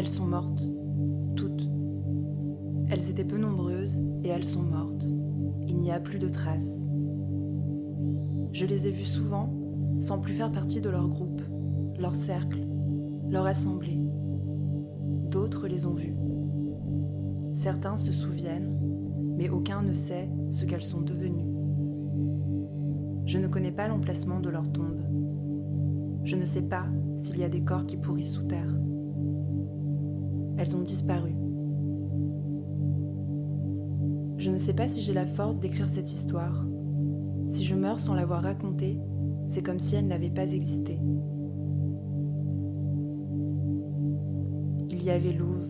Elles sont mortes, toutes. Elles étaient peu nombreuses et elles sont mortes. Il n'y a plus de traces. Je les ai vues souvent, sans plus faire partie de leur groupe, leur cercle, leur assemblée. D'autres les ont vues. Certains se souviennent, mais aucun ne sait ce qu'elles sont devenues. Je ne connais pas l'emplacement de leurs tombes. Je ne sais pas s'il y a des corps qui pourrissent sous terre. Elles ont disparu. Je ne sais pas si j'ai la force d'écrire cette histoire. Si je meurs sans l'avoir racontée, c'est comme si elle n'avait pas existé. Il y avait Louve,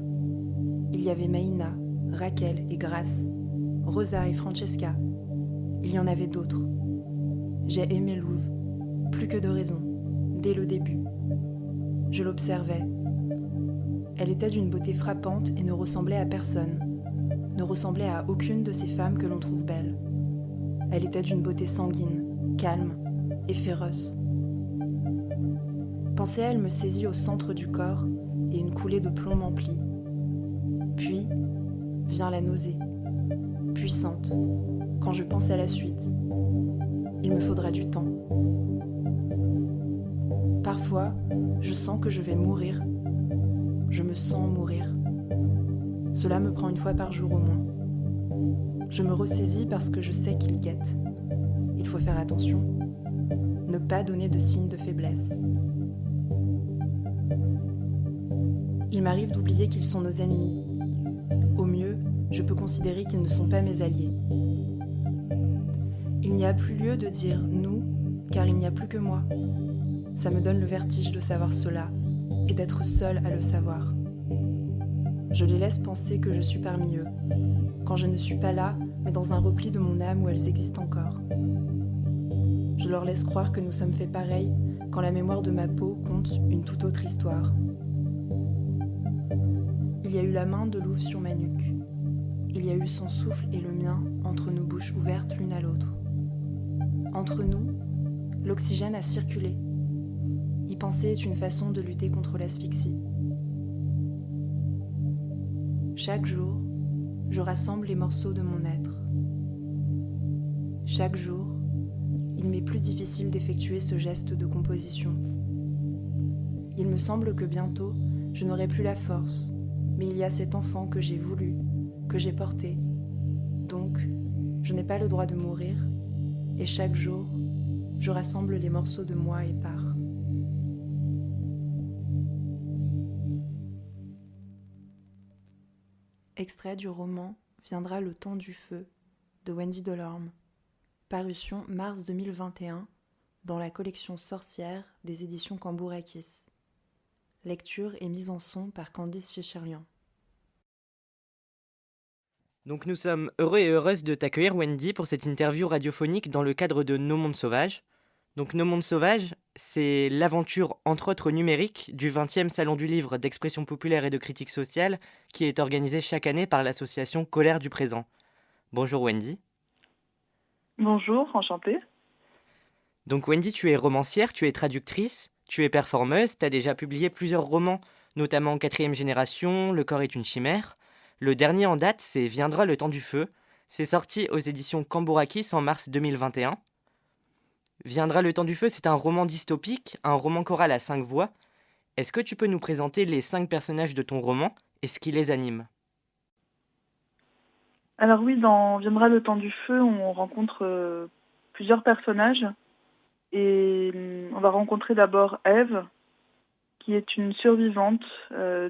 il y avait Maïna, Raquel et Grace, Rosa et Francesca. Il y en avait d'autres. J'ai aimé Louve, plus que de raison, dès le début. Je l'observais. Elle était d'une beauté frappante et ne ressemblait à personne, ne ressemblait à aucune de ces femmes que l'on trouve belles. Elle était d'une beauté sanguine, calme et féroce. Penser à elle me saisit au centre du corps et une coulée de plomb m'emplit. Puis vient la nausée, puissante, quand je pense à la suite. Il me faudra du temps. Parfois, je sens que je vais mourir. Je me sens mourir. Cela me prend une fois par jour au moins. Je me ressaisis parce que je sais qu'ils guettent. Il faut faire attention. Ne pas donner de signes de faiblesse. Il m'arrive d'oublier qu'ils sont nos ennemis. Au mieux, je peux considérer qu'ils ne sont pas mes alliés. Il n'y a plus lieu de dire « nous », car il n'y a plus que moi. Ça me donne le vertige de savoir cela et d'être seule à le savoir. Je les laisse penser que je suis parmi eux, quand je ne suis pas là, mais dans un repli de mon âme où elles existent encore. Je leur laisse croire que nous sommes faits pareil quand la mémoire de ma peau compte une toute autre histoire. Il y a eu la main de Louve sur ma nuque. Il y a eu son souffle et le mien entre nos bouches ouvertes l'une à l'autre. Entre nous, l'oxygène a circulé. Y penser est une façon de lutter contre l'asphyxie. Chaque jour, je rassemble les morceaux de mon être. Chaque jour, il m'est plus difficile d'effectuer ce geste de composition. Il me semble que bientôt, je n'aurai plus la force, mais il y a cet enfant que j'ai voulu, que j'ai porté. Donc, je n'ai pas le droit de mourir, et chaque jour, je rassemble les morceaux de moi et pars. Extrait du roman Viendra le temps du feu de Wendy Delorme, parution mars 2021 dans la collection Sorcières des éditions Cambourakis. Lecture et mise en son par Candice Checherlian. Donc nous sommes heureux et heureuses de t'accueillir Wendy pour cette interview radiophonique dans le cadre de Nos Mondes Sauvages. Donc Nos Mondes Sauvages, c'est l'aventure entre autres numérique du 20e Salon du Livre d'expression populaire et de critique sociale qui est organisé chaque année par l'association Colère du Présent. Bonjour Wendy. Bonjour, enchantée. Donc Wendy, tu es romancière, tu es traductrice, tu es performeuse, tu as déjà publié plusieurs romans, notamment Quatrième Génération, Le corps est une chimère. Le dernier en date, c'est Viendra le temps du feu. C'est sorti aux éditions Cambourakis en mars 2021. Viendra le temps du feu, c'est un roman dystopique, un roman choral à 5 voix. Est-ce que tu peux nous présenter les 5 personnages de ton roman et ce qui les anime ? Alors oui, dans Viendra le temps du feu, on rencontre plusieurs personnages. Et on va rencontrer d'abord Ève, qui est une survivante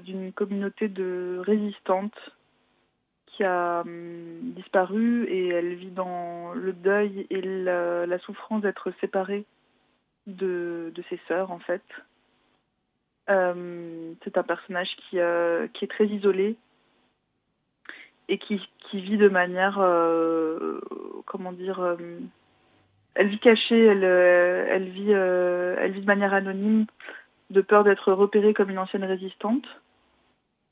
d'une communauté de résistantes qui a disparu, et elle vit dans le deuil et la souffrance d'être séparée de ses sœurs, en fait. C'est un personnage qui est très isolé et qui vit de manière, elle vit cachée, elle vit de manière anonyme, de peur d'être repérée comme une ancienne résistante,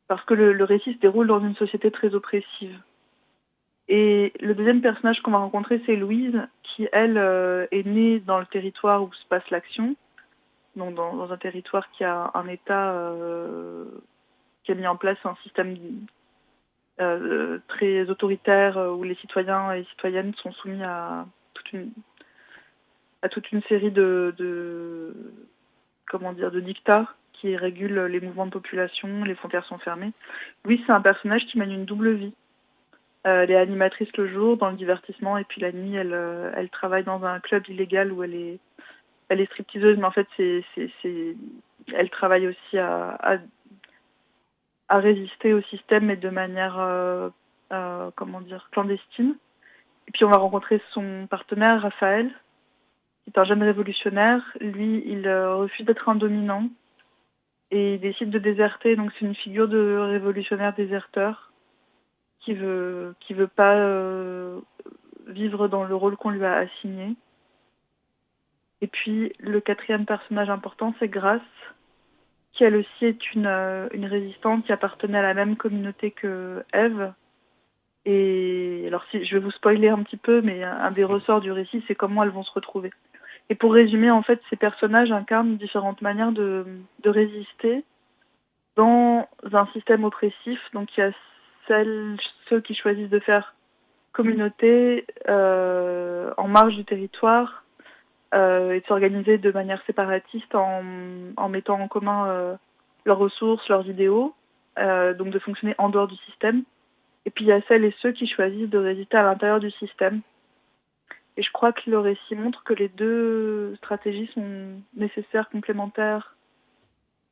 parce que le récit se déroule dans une société très oppressive. Et le deuxième personnage qu'on va rencontrer, c'est Louise, qui, elle, est née dans le territoire où se passe l'action, donc dans un territoire qui a un état qui a mis en place un système très autoritaire où les citoyens et les citoyennes sont soumis à toute une série de dictats qui régulent les mouvements de population, les frontières sont fermées. Louise, c'est un personnage qui mène une double vie. Elle est animatrice le jour dans le divertissement et puis la nuit, elle travaille dans un club illégal où elle est stripteaseuse, mais en fait, elle travaille aussi à résister au système, mais de manière clandestine. Et puis on va rencontrer son partenaire, Raphaël, qui est un jeune révolutionnaire. Lui, il refuse d'être un dominant et il décide de déserter. Donc c'est une figure de révolutionnaire déserteur qui veut pas vivre dans le rôle qu'on lui a assigné. Et puis le quatrième personnage important, c'est Grace, qui elle aussi est une résistante qui appartenait à la même communauté que Ève. Et alors si je vais vous spoiler un petit peu, mais un des ressorts du récit, c'est comment elles vont se retrouver. Et pour résumer, en fait, ces personnages incarnent différentes manières de résister dans un système oppressif. Donc il y a ceux qui choisissent de faire communauté en marge du territoire et de s'organiser de manière séparatiste en mettant en commun leurs ressources, leurs idéaux, donc de fonctionner en dehors du système. Et puis il y a celles et ceux qui choisissent de résister à l'intérieur du système. Et je crois que le récit montre que les deux stratégies sont nécessaires, complémentaires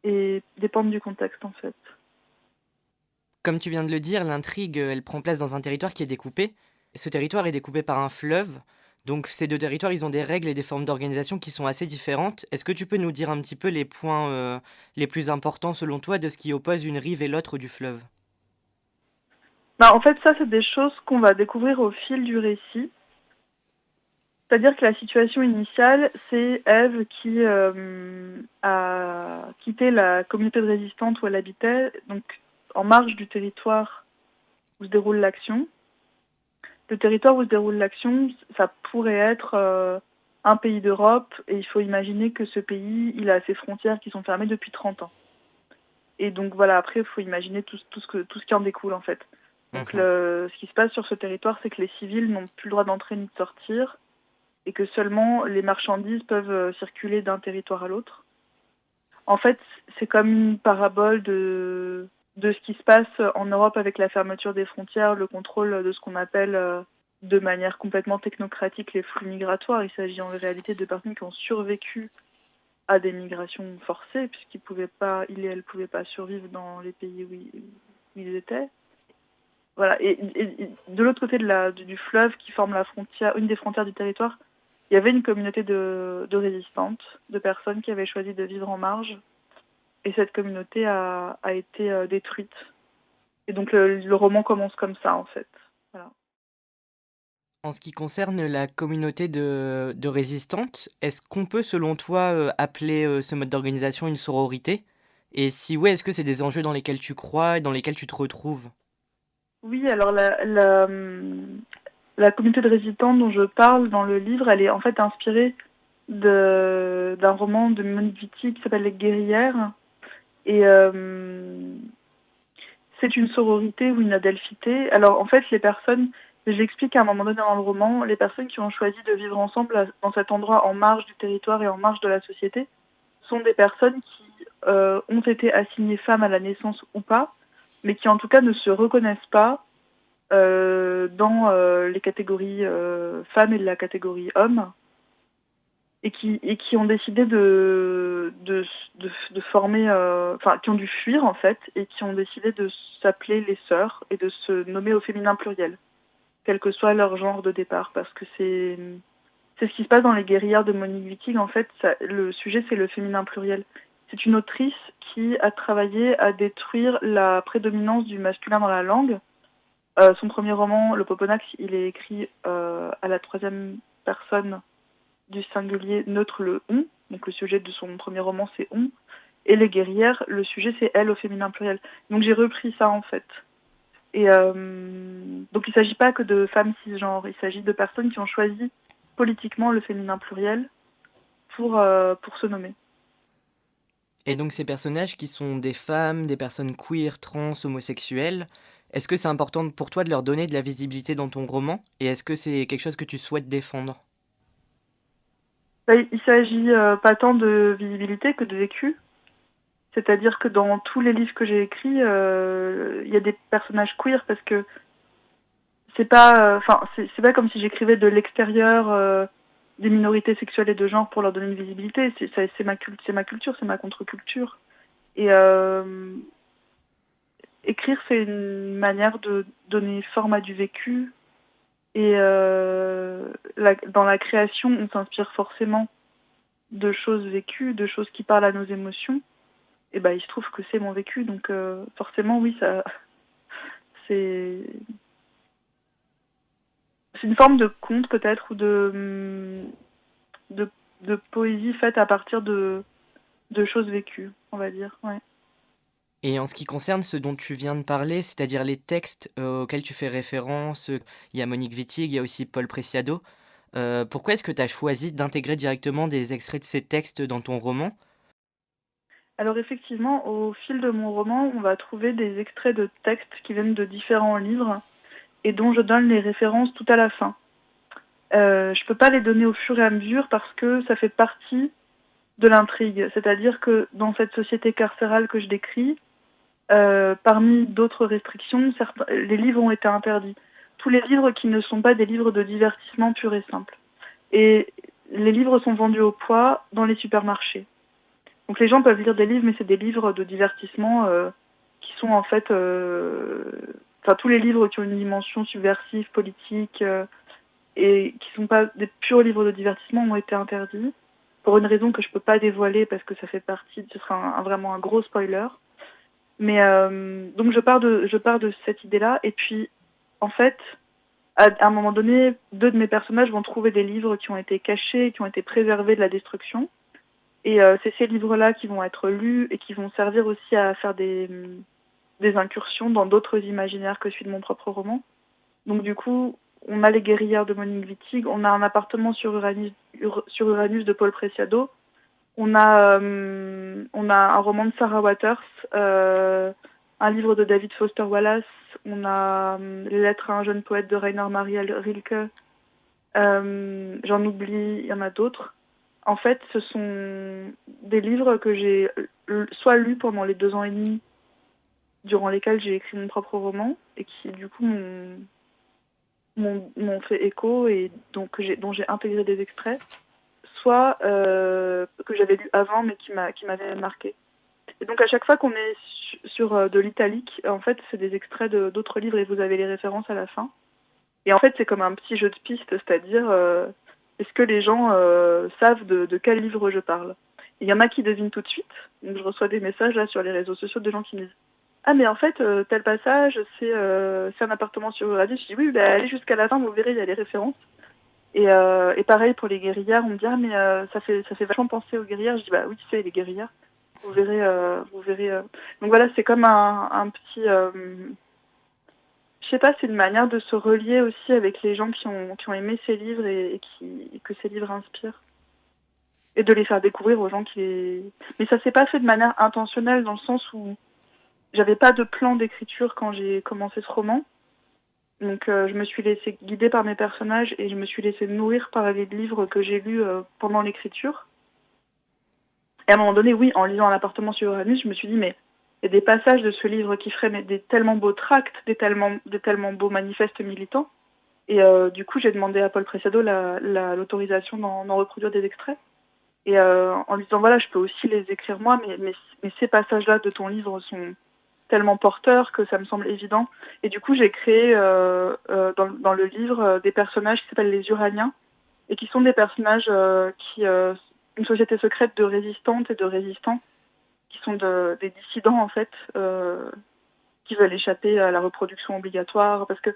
et dépendent du contexte en fait. Comme tu viens de le dire, l'intrigue, elle prend place dans un territoire qui est découpé. Ce territoire est découpé par un fleuve. Donc ces deux territoires, ils ont des règles et des formes d'organisation qui sont assez différentes. Est-ce que tu peux nous dire un petit peu les points les plus importants selon toi de ce qui oppose une rive et l'autre du fleuve ? En fait, ça, c'est des choses qu'on va découvrir au fil du récit. C'est-à-dire que la situation initiale, c'est Ève qui a quitté la communauté de résistante où elle habitait, donc en marge du territoire où se déroule l'action. Le territoire où se déroule l'action, ça pourrait être un pays d'Europe, et il faut imaginer que ce pays, il a ses frontières qui sont fermées depuis 30 ans. Et donc voilà, après, il faut imaginer tout ce qui en découle en fait. Donc ce qui se passe sur ce territoire, c'est que les civils n'ont plus le droit d'entrer ni de sortir, et que seulement les marchandises peuvent circuler d'un territoire à l'autre. En fait, c'est comme une parabole de ce qui se passe en Europe avec la fermeture des frontières, le contrôle de ce qu'on appelle de manière complètement technocratique les flux migratoires. Il s'agit en réalité de personnes qui ont survécu à des migrations forcées, puisqu'ils et elles pouvaient pas survivre dans les pays où ils étaient. Voilà. Et de l'autre côté du fleuve qui forme la frontière, une des frontières du territoire, il y avait une communauté de résistantes, de personnes qui avaient choisi de vivre en marge. Et cette communauté a été détruite. Et donc le roman commence comme ça, en fait. Voilà. En ce qui concerne la communauté de résistantes, est-ce qu'on peut, selon toi, appeler ce mode d'organisation une sororité ? Et si oui, est-ce que c'est des enjeux dans lesquels tu crois et dans lesquels tu te retrouves ? Oui, alors la communauté de résistantes dont je parle dans le livre, elle est en fait inspirée d'un roman de Monique Wittig qui s'appelle Les Guerrières. Et c'est une sororité ou une adelphité. Alors en fait, les personnes, j'explique à un moment donné dans le roman, les personnes qui ont choisi de vivre ensemble dans cet endroit en marge du territoire et en marge de la société sont des personnes qui ont été assignées femmes à la naissance ou pas, mais qui en tout cas ne se reconnaissent pas dans les catégories femmes et de la catégorie hommes, et qui ont décidé de former, qui ont dû fuir en fait, et qui ont décidé de s'appeler les sœurs et de se nommer au féminin pluriel, quel que soit leur genre de départ, parce que c'est ce qui se passe dans Les Guerrières de Monique Wittig. En fait, le sujet c'est le féminin pluriel. C'est une autrice qui a travaillé à détruire la prédominance du masculin dans la langue. Son premier roman, Le Poponax, il est écrit à la troisième personne du singulier neutre, le on. Donc le sujet de son premier roman, c'est on. Et Les Guerrières, le sujet, c'est elle au féminin pluriel. Donc j'ai repris ça, en fait. Et donc il ne s'agit pas que de femmes cisgenres, il s'agit de personnes qui ont choisi politiquement le féminin pluriel pour se nommer. Et donc ces personnages qui sont des femmes, des personnes queer, trans, homosexuelles, est-ce que c'est important pour toi de leur donner de la visibilité dans ton roman? Et est-ce que c'est quelque chose que tu souhaites défendre? Bah, il s'agit pas tant de visibilité que de vécu. C'est-à-dire que dans tous les livres que j'ai écrits, il y a des personnages queer parce que c'est pas comme si j'écrivais de l'extérieur des minorités sexuelles et de genre pour leur donner une visibilité. C'est ma culture, c'est ma contre-culture. Et écrire, c'est une manière de donner forme à du vécu. Et dans la création, on s'inspire forcément de choses vécues, de choses qui parlent à nos émotions. Et ben, il se trouve que c'est mon vécu, donc forcément, oui, ça, c'est une forme de conte peut-être ou de poésie faite à partir de choses vécues, on va dire. Ouais. Et en ce qui concerne ce dont tu viens de parler, c'est-à-dire les textes auxquels tu fais référence, il y a Monique Wittig, il y a aussi Paul Preciado, pourquoi est-ce que tu as choisi d'intégrer directement des extraits de ces textes dans ton roman? Alors effectivement, au fil de mon roman, on va trouver des extraits de textes qui viennent de différents livres et dont je donne les références tout à la fin. Je peux pas les donner au fur et à mesure parce que ça fait partie de l'intrigue. C'est-à-dire que dans cette société carcérale que je décris, parmi d'autres restrictions, les livres ont été interdits. Tous les livres qui ne sont pas des livres de divertissement pur et simple. Et les livres sont vendus au poids dans les supermarchés. Donc les gens peuvent lire des livres, mais c'est des livres de divertissement qui sont en fait... Enfin, tous les livres qui ont une dimension subversive, politique, et qui sont pas des purs livres de divertissement ont été interdits, pour une raison que je peux pas dévoiler parce que ça fait partie... Ce sera vraiment un gros spoiler. Mais donc je pars de cette idée-là, et puis en fait, à un moment donné, deux de mes personnages vont trouver des livres qui ont été cachés, qui ont été préservés de la destruction. Et c'est ces livres-là qui vont être lus et qui vont servir aussi à faire des incursions dans d'autres imaginaires que celui de mon propre roman. Donc du coup, on a Les Guerrières de Monique Wittig, on a Un appartement sur Uranus de Paul Preciado, on a un roman de Sarah Waters, un livre de David Foster Wallace, on a Les Lettres à un jeune poète de Rainer Maria Rilke, j'en oublie, il y en a d'autres. En fait, ce sont des livres que j'ai soit lus pendant les 2 ans et demi durant lesquels j'ai écrit mon propre roman et qui, du coup, m'ont fait écho et dont j'ai intégré des extraits, soit que j'avais lu avant mais qui m'avaient marqué. Et donc, à chaque fois qu'on est sur de l'italique, en fait, c'est des extraits d'autres livres et vous avez les références à la fin. Et en fait, c'est comme un petit jeu de piste, c'est-à-dire... est-ce que les gens savent de quel livre je parle? Il y en a qui devinent tout de suite. Donc je reçois des messages là sur les réseaux sociaux de gens qui me disent ah mais en fait tel passage c'est Un appartement sur Uranus. Je dis oui, bah, allez jusqu'à la fin, vous verrez, il y a les références. Et pareil pour les guerrières, on me dit ah mais ça fait vachement penser aux guerrières. Je dis bah oui, c'est les guerrières. Vous verrez. Donc voilà, c'est comme un petit je sais pas, c'est une manière de se relier aussi avec les gens qui ont aimé ces livres et que ces livres inspirent. Et de les faire découvrir aux gens qui les... Mais ça s'est pas fait de manière intentionnelle dans le sens où j'avais pas de plan d'écriture quand j'ai commencé ce roman. Donc je me suis laissée guider par mes personnages et je me suis laissée nourrir par les livres que j'ai lus pendant l'écriture. Et à un moment donné, oui, en lisant Un appartement sur Uranus, je me suis dit mais il y a des passages de ce livre qui feraient des tellement beaux tracts, des tellement beaux manifestes militants. Et du coup, j'ai demandé à Paul Preciado l'autorisation d'en reproduire des extraits. Et en lui disant, voilà, je peux aussi les écrire moi, mais ces passages-là de ton livre sont tellement porteurs que ça me semble évident. Et du coup, j'ai créé dans le livre des personnages qui s'appellent les Uraniens, et qui sont des personnages une société secrète de résistantes et de résistants, qui sont des dissidents en fait, qui veulent échapper à la reproduction obligatoire, parce que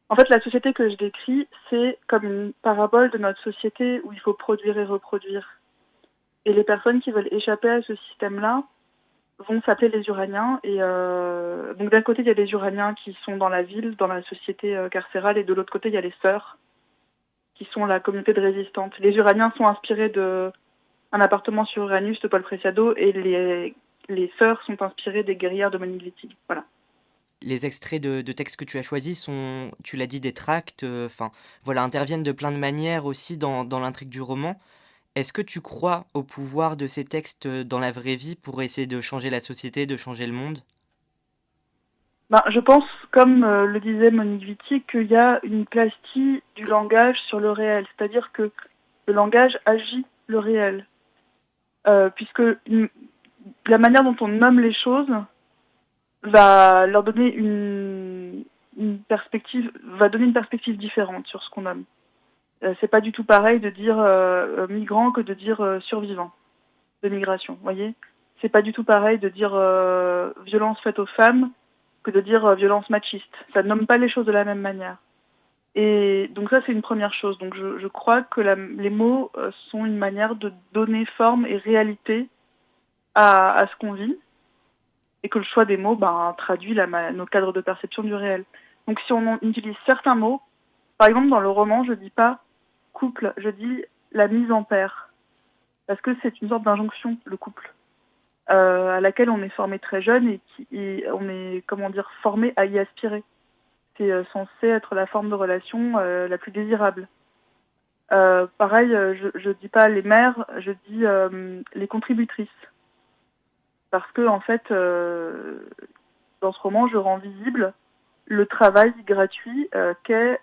en fait la société que je décris c'est comme une parabole de notre société où il faut produire et reproduire, et les personnes qui veulent échapper à ce système-là vont s'appeler les Uraniens, et donc d'un côté il y a les Uraniens qui sont dans la ville, dans la société carcérale, et de l'autre côté il y a les sœurs qui sont la communauté de résistantes. Les Uraniens sont inspirés Un appartement sur Uranus de Paul Preciado et les sœurs sont inspirées des guerrières de Monique Wittig. Voilà. Les extraits de textes que tu as choisis sont, tu l'as dit, des tracts, enfin, voilà, interviennent de plein de manières aussi dans l'intrigue du roman. Est-ce que tu crois au pouvoir de ces textes dans la vraie vie pour essayer de changer la société, de changer le monde? Ben, je pense, comme le disait Monique Wittig, qu'il y a une plastie du langage sur le réel. C'est-à-dire que le langage agit le réel. Puisque la manière dont on nomme les choses va leur donner une perspective, va donner une perspective différente sur ce qu'on nomme. C'est pas du tout pareil de dire migrant que de dire survivant de migration, vous voyez. C'est pas du tout pareil de dire violence faite aux femmes que de dire violence machiste. Ça ne nomme pas les choses de la même manière. Et donc ça, c'est une première chose. Donc je crois que les mots sont une manière de donner forme et réalité à ce qu'on vit, et que le choix des mots traduit nos cadres de perception du réel. Donc si on utilise certains mots, par exemple dans le roman, je dis pas couple, je dis la mise en paire, parce que c'est une sorte d'injonction, le couple, à laquelle on est formé très jeune et on est, formé à y aspirer. C'est censé être la forme de relation la plus désirable. Pareil, je dis pas les mères, je dis les contributrices. Parce que, en fait, dans ce roman, je rends visible le travail gratuit qu'est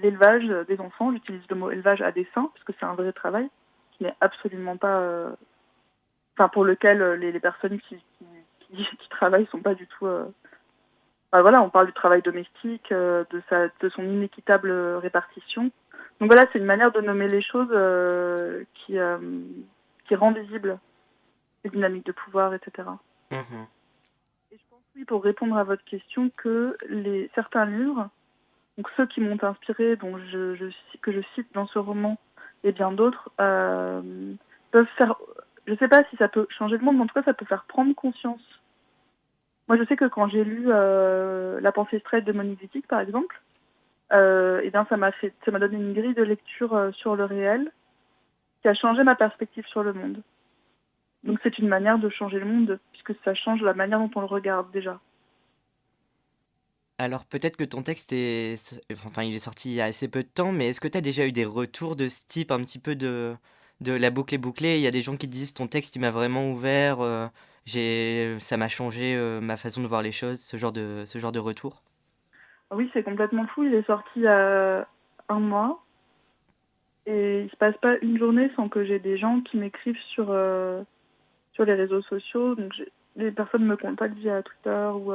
l'élevage des enfants. J'utilise le mot élevage à dessein, parce que c'est un vrai travail qui n'est absolument pas... pour lequel les personnes qui travaillent sont pas du tout... voilà, on parle du travail domestique, de son inéquitable répartition. Donc voilà, c'est une manière de nommer les choses qui rend visible les dynamiques de pouvoir, etc. Mhm. Et je pense, oui, pour répondre à votre question, que certains livres, donc ceux qui m'ont inspiré, que je cite dans ce roman, et bien d'autres, peuvent faire... Je ne sais pas si ça peut changer le monde, mais en tout cas, ça peut faire prendre conscience. Moi, je sais que quand j'ai lu La pensée straight de Monique Wittig, par exemple, ça m'a donné une grille de lecture sur le réel qui a changé ma perspective sur le monde. Donc c'est une manière de changer le monde, puisque ça change la manière dont on le regarde déjà. Alors peut-être que ton texte il est sorti il y a assez peu de temps, mais est-ce que tu as déjà eu des retours de ce type, un petit peu de la boucle est bouclée? Il y a des gens qui te disent ton texte il m'a vraiment ouvert, ça m'a changé ma façon de voir les choses, ce genre de retour? Oui, c'est complètement fou. Il est sorti il y a un mois et il se passe pas une journée sans que j'ai des gens qui m'écrivent sur les réseaux sociaux. Donc les personnes me contactent via Twitter ou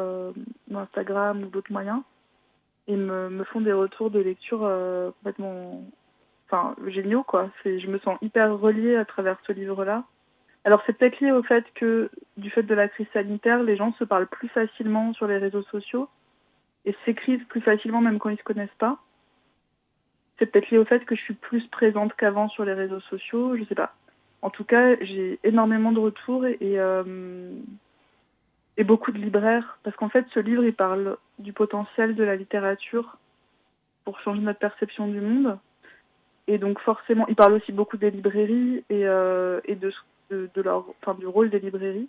Instagram ou d'autres moyens et me font des retours de lecture complètement géniaux, quoi. Je me sens hyper reliée à travers ce livre-là. Alors c'est peut-être lié au fait que, du fait de la crise sanitaire, les gens se parlent plus facilement sur les réseaux sociaux et s'écrivent plus facilement même quand ils se connaissent pas. C'est peut-être lié au fait que je suis plus présente qu'avant sur les réseaux sociaux, je sais pas. En tout cas, j'ai énormément de retours et beaucoup de libraires, parce qu'en fait, ce livre, il parle du potentiel de la littérature pour changer notre perception du monde. Et donc forcément, il parle aussi beaucoup des librairies et du rôle des librairies,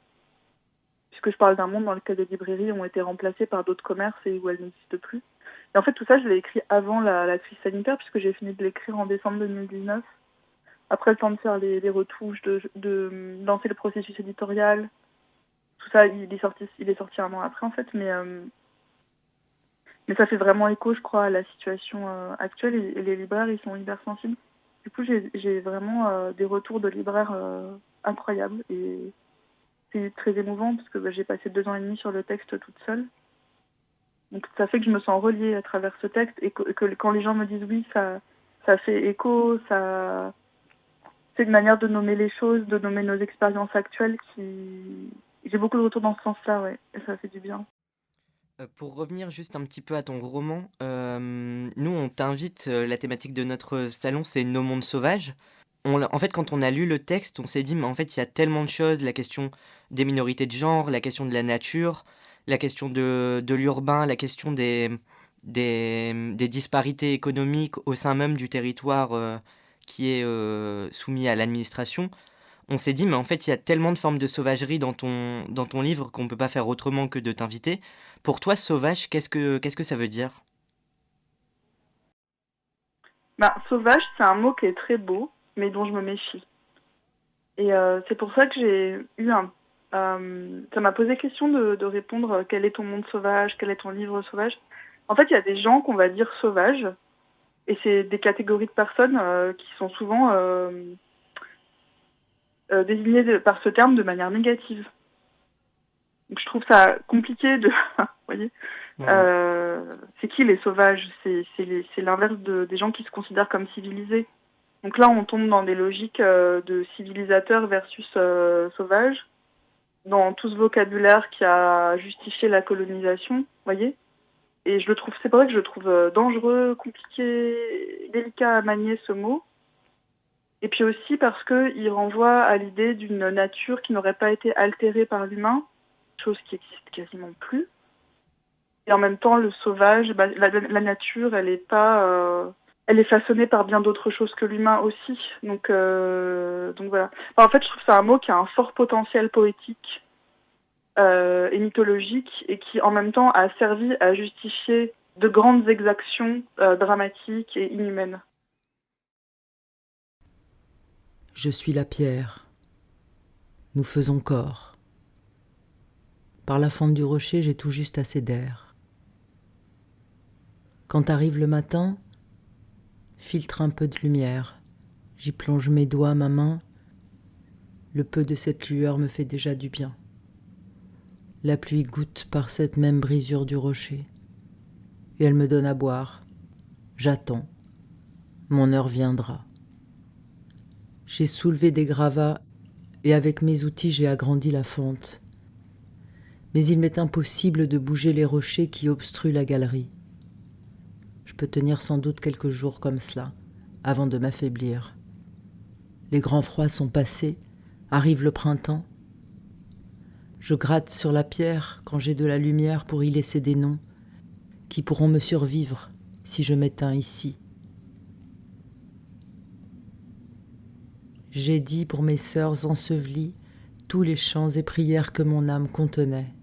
puisque je parle d'un monde dans lequel les librairies ont été remplacées par d'autres commerces et où elles n'existent plus. Et en fait, tout ça, je l'ai écrit avant la crise sanitaire, puisque j'ai fini de l'écrire en décembre 2019. Après le temps de faire les retouches, de lancer le processus éditorial, tout ça, il est sorti un an après, en fait, mais ça fait vraiment écho, je crois, à la situation actuelle, et les libraires, ils sont hyper sensibles. Du coup, j'ai vraiment des retours de libraires incroyables, et c'est très émouvant, parce que j'ai passé 2 ans et demi sur le texte toute seule. Donc ça fait que je me sens reliée à travers ce texte, et que quand les gens me disent oui, ça fait écho, c'est une manière de nommer les choses, de nommer nos expériences actuelles J'ai beaucoup de retours dans ce sens-là, ouais, et ça fait du bien. Pour revenir juste un petit peu à ton roman, nous on t'invite, la thématique de notre salon c'est Nos mondes sauvages. En fait, quand on a lu le texte, on s'est dit, mais en fait, il y a tellement de choses, la question des minorités de genre, la question de la nature, la question de l'urbain, la question des disparités économiques au sein même du territoire qui est soumis à l'administration. On s'est dit, mais en fait, il y a tellement de formes de sauvagerie dans ton livre qu'on ne peut pas faire autrement que de t'inviter. Pour toi, sauvage, qu'est-ce que ça veut dire? Bah, sauvage, c'est un mot qui est très beau, mais dont je me méfie. Et c'est pour ça que j'ai eu ça m'a posé question de répondre quel est ton monde sauvage, quel est ton livre sauvage. En fait, il y a des gens qu'on va dire sauvages, et c'est des catégories de personnes qui sont souvent désignées par ce terme de manière négative. Donc je trouve ça compliqué de... Vous voyez, c'est qui les sauvages? C'est l'inverse des gens qui se considèrent comme civilisés. Donc là, on tombe dans des logiques de civilisateurs versus sauvages, dans tout ce vocabulaire qui a justifié la colonisation, vous voyez. Et c'est pour ça que je le trouve dangereux, compliqué, délicat à manier ce mot. Et puis aussi parce qu'il renvoie à l'idée d'une nature qui n'aurait pas été altérée par l'humain, chose qui existe quasiment plus. Et en même temps, le sauvage, la nature, elle est pas, elle est façonnée par bien d'autres choses que l'humain aussi. Donc voilà. En fait, je trouve que c'est un mot qui a un fort potentiel poétique et mythologique, et qui en même temps a servi à justifier de grandes exactions dramatiques et inhumaines. Je suis la pierre. Nous faisons corps. Par la fente du rocher, j'ai tout juste assez d'air. Quand arrive le matin, filtre un peu de lumière. J'y plonge mes doigts, ma main. Le peu de cette lueur me fait déjà du bien. La pluie goutte par cette même brisure du rocher. Et elle me donne à boire. J'attends. Mon heure viendra. J'ai soulevé des gravats et avec mes outils j'ai agrandi la fente. Mais il m'est impossible de bouger les rochers qui obstruent la galerie. Je peux tenir sans doute quelques jours comme cela, avant de m'affaiblir. Les grands froids sont passés, arrive le printemps. Je gratte sur la pierre quand j'ai de la lumière pour y laisser des noms qui pourront me survivre si je m'éteins ici. J'ai dit pour mes sœurs ensevelies tous les chants et prières que mon âme contenait,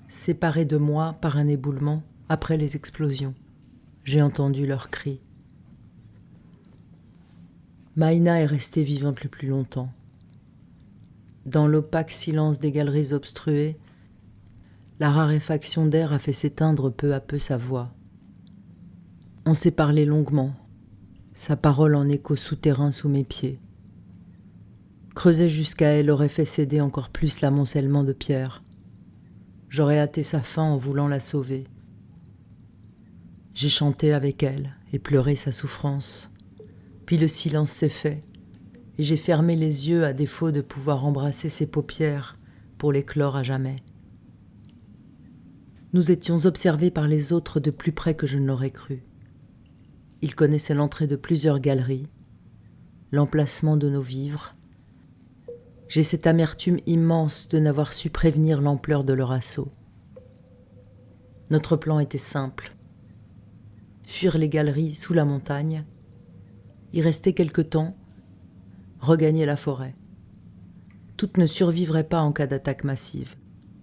séparées de moi par un éboulement après les explosions. J'ai entendu leurs cris. Maïna est restée vivante le plus longtemps. Dans l'opaque silence des galeries obstruées, la raréfaction d'air a fait s'éteindre peu à peu sa voix. On s'est parlé longuement, sa parole en écho souterrain sous mes pieds. Creuser jusqu'à elle aurait fait céder encore plus l'amoncellement de pierres. J'aurais hâté sa fin en voulant la sauver. J'ai chanté avec elle et pleuré sa souffrance. Puis le silence s'est fait, et j'ai fermé les yeux à défaut de pouvoir embrasser ses paupières pour les clore à jamais. Nous étions observés par les autres de plus près que je ne l'aurais cru. Ils connaissaient l'entrée de plusieurs galeries, l'emplacement de nos vivres. J'ai cette amertume immense de n'avoir su prévenir l'ampleur de leur assaut. Notre plan était simple. Fuir les galeries sous la montagne, y rester quelque temps, regagner la forêt. Toutes ne survivraient pas en cas d'attaque massive.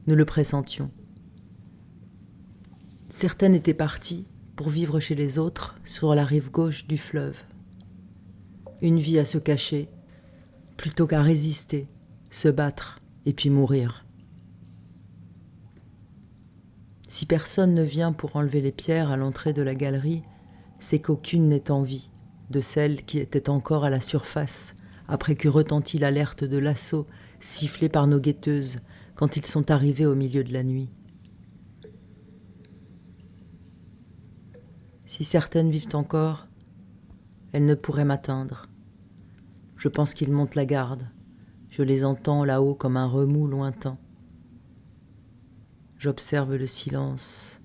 Nous le pressentions. Certaines étaient parties pour vivre chez les autres sur la rive gauche du fleuve. Une vie à se cacher, plutôt qu'à résister, se battre et puis mourir. Si personne ne vient pour enlever les pierres à l'entrée de la galerie, c'est qu'aucune n'est en vie, de celles qui étaient encore à la surface, après qu'eut retenti l'alerte de l'assaut sifflée par nos guetteuses quand ils sont arrivés au milieu de la nuit. Si certaines vivent encore, elles ne pourraient m'atteindre. Je pense qu'ils montent la garde. Je les entends là-haut comme un remous lointain. J'observe le silence.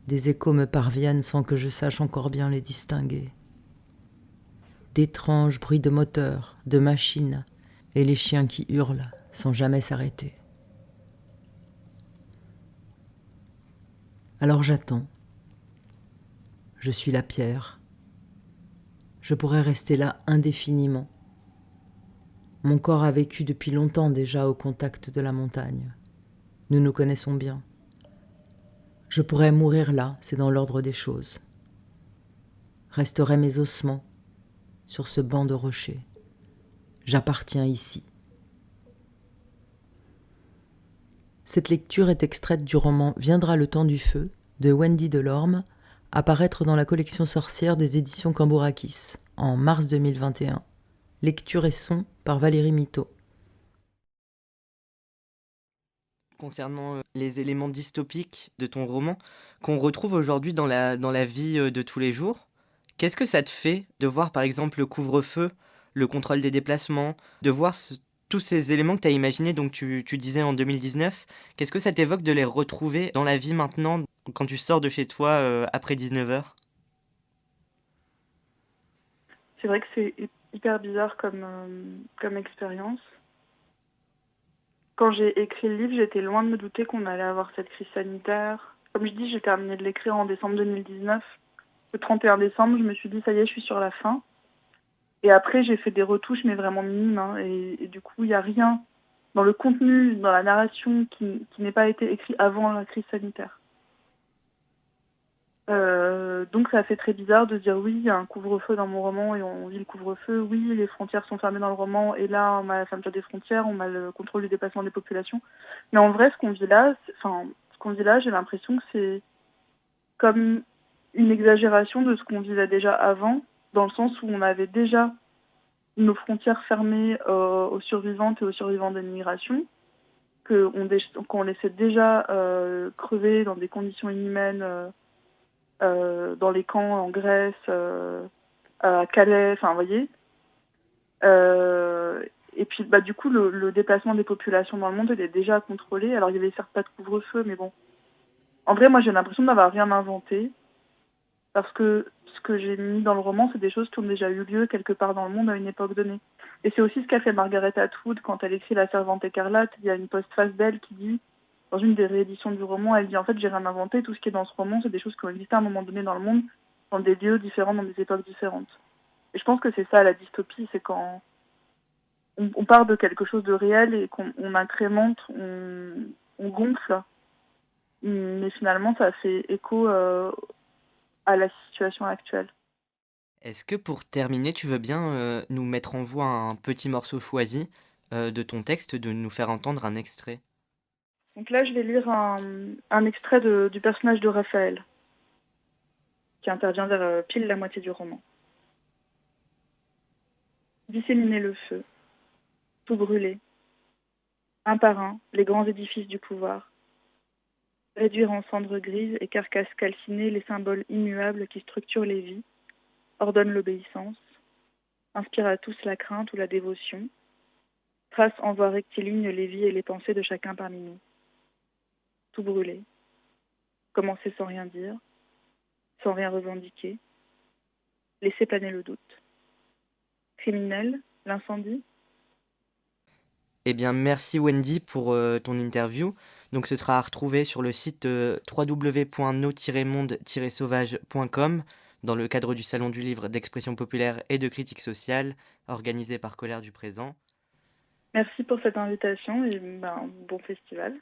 Des échos me parviennent sans que je sache encore bien les distinguer. D'étranges bruits de moteurs, de machines, et les chiens qui hurlent sans jamais s'arrêter. Alors j'attends. Je suis la pierre. Je pourrais rester là indéfiniment. Mon corps a vécu depuis longtemps déjà au contact de la montagne. Nous nous connaissons bien. Je pourrais mourir là, c'est dans l'ordre des choses. Resteraient mes ossements sur ce banc de rochers. J'appartiens ici. Cette lecture est extraite du roman Viendra le temps du feu de Wendy Delorme, à paraître dans la collection sorcière des éditions Cambourakis en mars 2021. Lecture et son par Valérie Miteau. Concernant les éléments dystopiques de ton roman qu'on retrouve aujourd'hui dans la vie de tous les jours, qu'est-ce que ça te fait de voir par exemple le couvre-feu, le contrôle des déplacements, de voir tous ces éléments que tu as imaginés, donc tu disais en 2019, qu'est-ce que ça t'évoque de les retrouver dans la vie maintenant quand tu sors de chez toi après 19h? C'est vrai que c'est hyper bizarre comme expérience. Quand j'ai écrit le livre, j'étais loin de me douter qu'on allait avoir cette crise sanitaire. Comme je dis, j'ai terminé de l'écrire en décembre 2019. Le 31 décembre, je me suis dit, ça y est, je suis sur la fin. Et après, j'ai fait des retouches, mais vraiment minimes. Hein, et du coup, il n'y a rien dans le contenu, dans la narration, qui n'ait pas été écrit avant la crise sanitaire. Donc ça fait très bizarre de dire oui, il y a un couvre-feu dans mon roman et on vit le couvre-feu. Oui, les frontières sont fermées dans le roman et là, on a la fermeture des frontières, on a le contrôle du déplacement des populations. Mais en vrai, ce qu'on vit là, j'ai l'impression que c'est comme une exagération de ce qu'on vivait déjà avant, dans le sens où on avait déjà nos frontières fermées aux survivantes et aux survivants de l'immigration, qu'on laissait déjà crever dans des conditions inhumaines dans les camps en Grèce, à Calais, enfin, vous voyez. Et puis, du coup, le déplacement des populations dans le monde, il est déjà contrôlé. Alors, il y avait certes pas de couvre-feu, mais bon. En vrai, moi, j'ai l'impression d'avoir rien inventé, parce que ce que j'ai mis dans le roman, c'est des choses qui ont déjà eu lieu quelque part dans le monde à une époque donnée. Et c'est aussi ce qu'a fait Margaret Atwood quand elle écrit La Servante écarlate. Il y a une postface d'elle qui dit, dans une des rééditions du roman, elle dit en fait j'ai rien inventé, tout ce qui est dans ce roman c'est des choses qui ont existé à un moment donné dans le monde, dans des lieux différents, dans des époques différentes. Et je pense que c'est ça la dystopie, c'est quand on part de quelque chose de réel et qu'on incrémente, on gonfle, mais finalement ça fait écho à la situation actuelle. Est-ce que pour terminer, tu veux bien nous mettre en voix un petit morceau choisi de ton texte, de nous faire entendre un extrait? Donc là, je vais lire un extrait du personnage de Raphaël, qui intervient vers pile la moitié du roman. Disséminer le feu, tout brûler, un par un, les grands édifices du pouvoir, réduire en cendres grises et carcasses calcinées les symboles immuables qui structurent les vies, ordonnent l'obéissance, inspirent à tous la crainte ou la dévotion, tracent en voie rectiligne les vies et les pensées de chacun parmi nous. Tout brûler, commencer sans rien dire, sans rien revendiquer, laisser planer le doute. Criminel, l'incendie? Eh bien, merci Wendy pour ton interview. Donc, ce sera à retrouver sur le site www.no-monde-sauvage.com dans le cadre du Salon du livre d'expression populaire et de critique sociale organisé par Colère du Présent. Merci pour cette invitation et bon festival.